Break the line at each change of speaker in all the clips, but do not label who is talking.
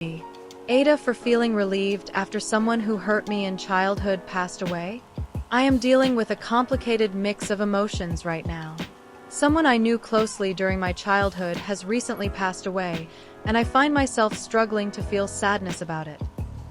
AITAH for feeling relieved after someone who hurt me in childhood passed away? I am dealing with a complicated mix of emotions right now. Someone I knew closely during my childhood has recently passed away, and I find myself struggling to feel sadness about it.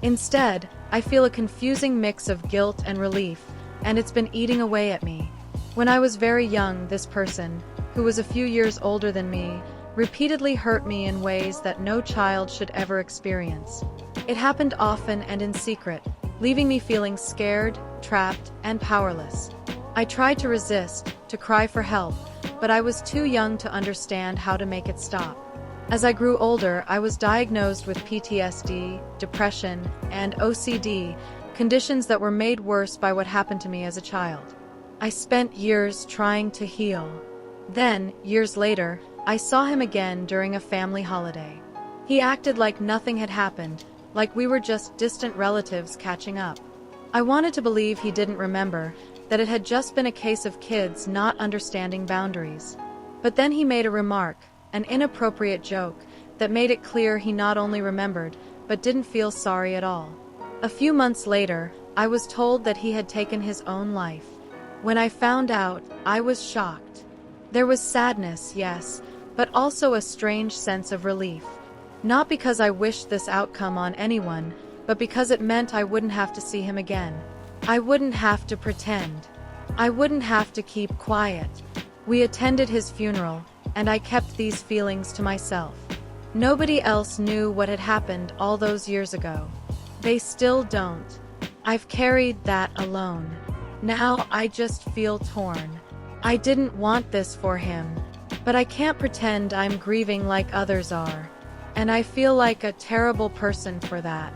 Instead, I feel a confusing mix of guilt and relief, and it's been eating away at me. When I was very young, this person, who was a few years older than me, repeatedly hurt me in ways that no child should ever experience. It happened often and in secret, leaving me feeling scared, trapped, and powerless. I tried to resist, to cry for help, but I was too young to understand how to make it stop. As I grew older, I was diagnosed with PTSD, depression, and OCD, conditions that were made worse by what happened to me as a child. I spent years trying to heal. Then, years later, I saw him again during a family holiday. He acted like nothing had happened, like we were just distant relatives catching up. I wanted to believe he didn't remember, that it had just been a case of kids not understanding boundaries. But then he made a remark, an inappropriate joke, that made it clear he not only remembered, but didn't feel sorry at all. A few months later, I was told that he had taken his own life. When I found out, I was shocked. There was sadness, yes, but also a strange sense of relief. Not because I wished this outcome on anyone, but because it meant I wouldn't have to see him again. I wouldn't have to pretend. I wouldn't have to keep quiet. We attended his funeral, and I kept these feelings to myself. Nobody else knew what had happened all those years ago. They still don't. I've carried that alone. Now I just feel torn. I didn't want this for him, but I can't pretend I'm grieving like others are. And I feel like a terrible person for that.